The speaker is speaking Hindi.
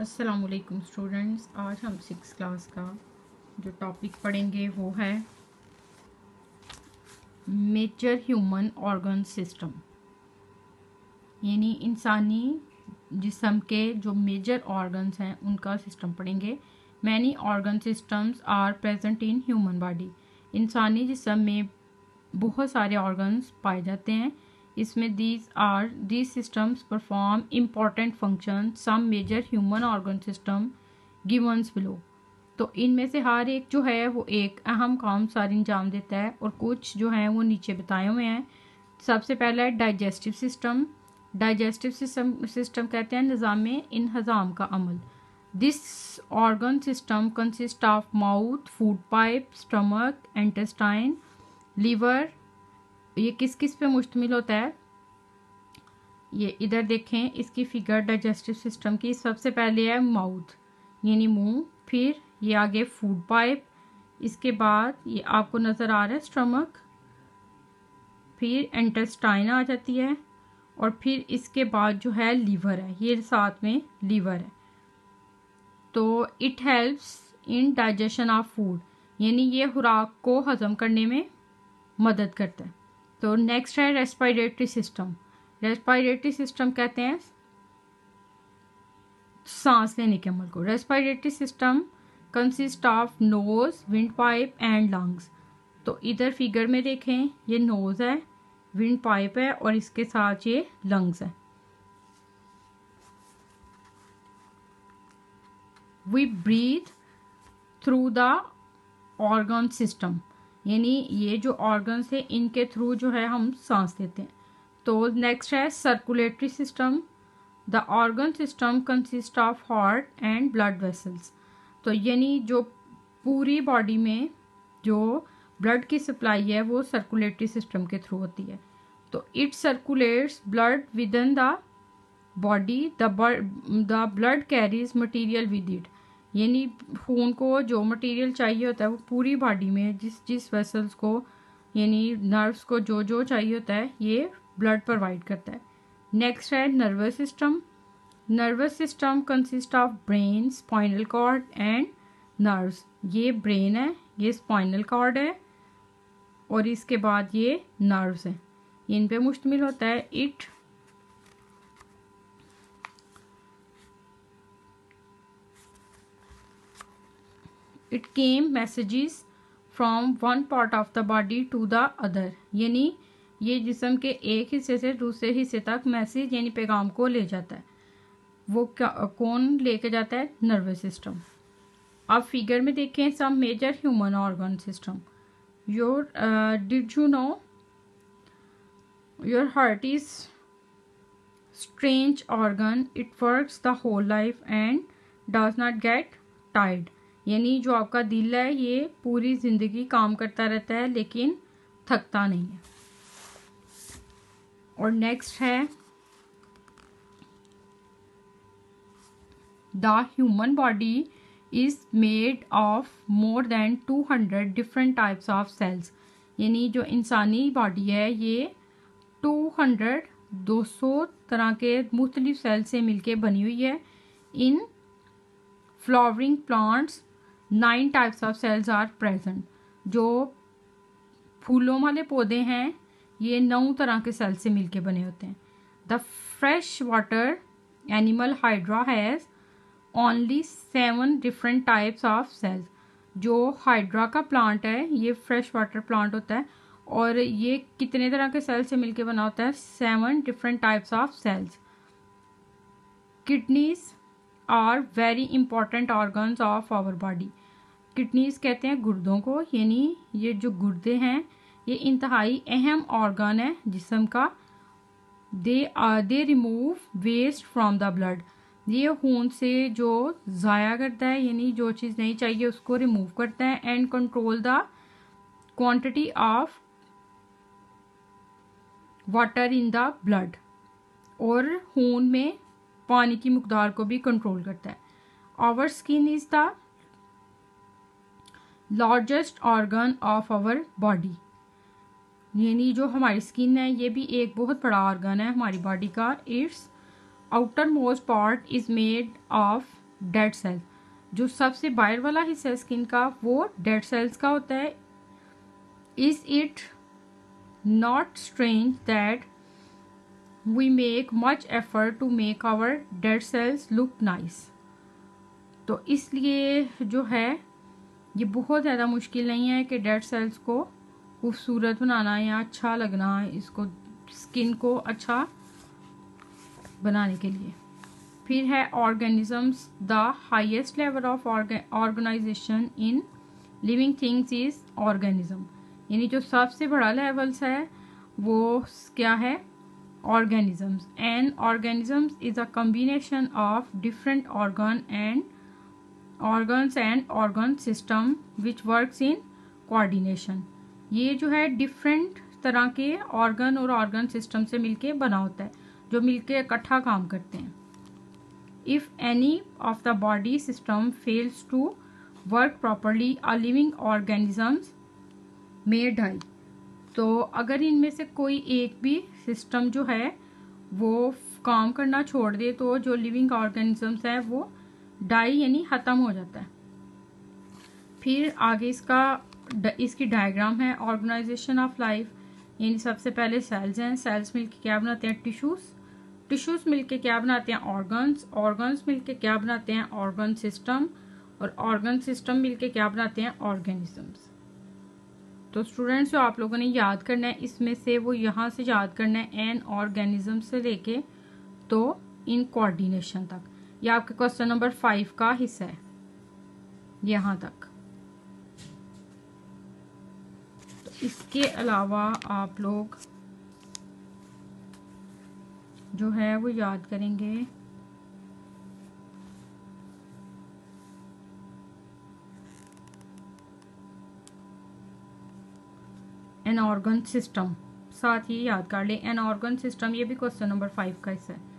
अस्सलामुअलैकुम स्टूडेंट्स, आज हम 6 क्लास का जो टॉपिक पढ़ेंगे वो है मेजर ह्यूमन ऑर्गन सिस्टम, यानी इंसानी जिस्म के जो मेजर ऑर्गन्स हैं उनका सिस्टम पढ़ेंगे। Many organ systems are present in human body. इंसानी जिस्म में बहुत सारे ऑर्गन्स पाए जाते हैं। इसमें these systems perform important function. Some major human organ system givens below. तो इनमें से हर एक जो है वो एक अहम काम सारी अंजाम देता है और कुछ जो हैं वो नीचे बताए हुए हैं। सबसे पहला है डाइजेस्टिव सिस्टम। डाइजेस्टिव सिस्टम कहते हैं निज़ाम इंहज़ाम का अमल। This organ system consist of mouth, food pipe, stomach, intestine, liver. ये किस किस पे मुश्तमिल होता है, ये इधर देखें इसकी फिगर डाइजेस्टिव सिस्टम की। सबसे पहले है माउथ यानी मुंह, फिर ये आगे फूड पाइप, इसके बाद ये आपको नज़र आ रहा है स्टमक, फिर इंटेस्टाइन आ जाती है और फिर इसके बाद जो है लीवर है, ये साथ में लीवर है। तो it helps in digestion of food, यानी ये खुराक को हजम करने में मदद करता है। तो नेक्स्ट है रेस्पिरेटरी सिस्टम। रेस्पिरेटरी सिस्टम कहते हैं सांस लेने के अमल को। Respiratory system consist of nose, wind pipe and lungs. तो इधर फिगर में देखें, ये नोज है, विंड पाइप है और इसके साथ ये लंग्स है। We breathe through the organ system, यानी ये जो ऑर्गन्स है इनके थ्रू जो है हम सांस लेते हैं। तो नेक्स्ट है circulatory system. The organ system consist of heart and blood vessels. तो यानी जो पूरी बॉडी में जो ब्लड की सप्लाई है वो सर्कुलेटरी सिस्टम के थ्रू होती है। तो it circulates blood with in the body. The blood carries material with it, यानी खून को जो मटेरियल चाहिए होता है वो पूरी बॉडी में जिस वेसल्स को यानी नर्व्स को जो जो चाहिए होता है ये ब्लड प्रोवाइड करता है। नेक्स्ट है nervous system. Nervous system consist of brain, spinal cord and nerves. ये ब्रेन है, ये स्पाइनल कॉर्ड है और इसके बाद ये नर्व्स हैं, इन पे मुश्तमिल होता है। It came messages from one part of the body to the other, यानी ये जिस्म के एक हिस्से से दूसरे हिस्से तक मैसेज यानी पैगाम को ले जाता है। वो कौन लेके जाता है? Nervous system. अब फिगर में देखें some major human organ system. Did you know your heart is strange organ, it works the whole life and does not get tired. यानी जो आपका दिल है ये पूरी जिंदगी काम करता रहता है लेकिन थकता नहीं है। और नेक्स्ट है the human body is made of more than 200 different types of cells. यानी जो इंसानी बॉडी है ये 200 तरह के मुख्तलिफ सेल से मिलके बनी हुई है। In flowering plants 9 types of cells are present. जो फूलों वाले पौधे हैं ये 9 तरह के सेल से मिलके बने होते हैं। The fresh water animal hydra has only 7 different types of cells. जो हाइड्रा का प्लांट है ये फ्रेश वाटर प्लांट होता है और ये कितने तरह के सेल से मिलके बना होता है? 7 different types of cells. Kidneys are very important organs of our body. Kidneys कहते हैं गुर्दों को, यानी ये जो गुर्दे हैं ये इंतहाई अहम ऑर्गन है जिस्म का। They remove waste from the blood. ये खून से जो ज़ाया करता है यानी जो चीज़ नहीं चाहिए उसको रिमूव करता है। And control the quantity of water in the blood, और खून में पानी की मकदार को भी कंट्रोल करता है। Our skin is the largest organ of our body. यानी जो हमारी स्किन है ये भी एक बहुत बड़ा ऑर्गन है हमारी बॉडी का। It's outer most part is made of dead cells. जो सबसे बाहर वाला हिस्सा है स्किन का वो डेड सेल्स का होता है। Is it not strange that we make much effort to make our dead cells look nice. तो इसलिए जो है ये बहुत ज़्यादा मुश्किल नहीं है कि डेड सेल्स को खूबसूरत बनाना या अच्छा लगना, इसको स्किन को अच्छा बनाने के लिए। फिर है organisms. The highest level of organisation in living things is organism. यानी जो सबसे बड़ा लेवल्स है वो क्या है? Organisms. And organisms is a combination of different organs and organ system which works in coordination। ये जो है डिफरेंट तरह के ऑर्गन और ऑर्गन सिस्टम से मिलके बना होता है, जो मिलके इकट्ठा काम करते हैं। If any of the body system fails to work properly a living organisms may die. तो अगर इनमें से कोई एक भी सिस्टम जो है वो काम करना छोड़ दे तो जो लिविंग ऑर्गेनिजम्स है वो डाई यानी ख़त्म हो जाता है। फिर आगे इसकी डायग्राम है। ऑर्गेनाइजेशन ऑफ लाइफ, यानी सबसे पहले सेल्स हैं। सेल्स मिलके क्या बनाते हैं? टिश्यूज मिलके क्या बनाते हैं? ऑर्गन्स मिलके क्या बनाते हैं? Organ system. और ऑर्गन सिस्टम मिलके क्या बनाते हैं? ऑर्गेनिजम्स। तो स्टूडेंट्स जो आप लोगों ने याद करना है इसमें से वो यहाँ से याद करना है एन ऑर्गेनिज्म से लेके तो इन कोऑर्डिनेशन तक। ये आपके क्वेश्चन नंबर 5 का हिस्सा है यहाँ तक। तो इसके अलावा आप लोग जो है वो याद करेंगे एन ऑर्गन सिस्टम, साथ ही याद कर ले एन ऑर्गन सिस्टम, ये भी क्वेश्चन नंबर 5 का हिस्सा है।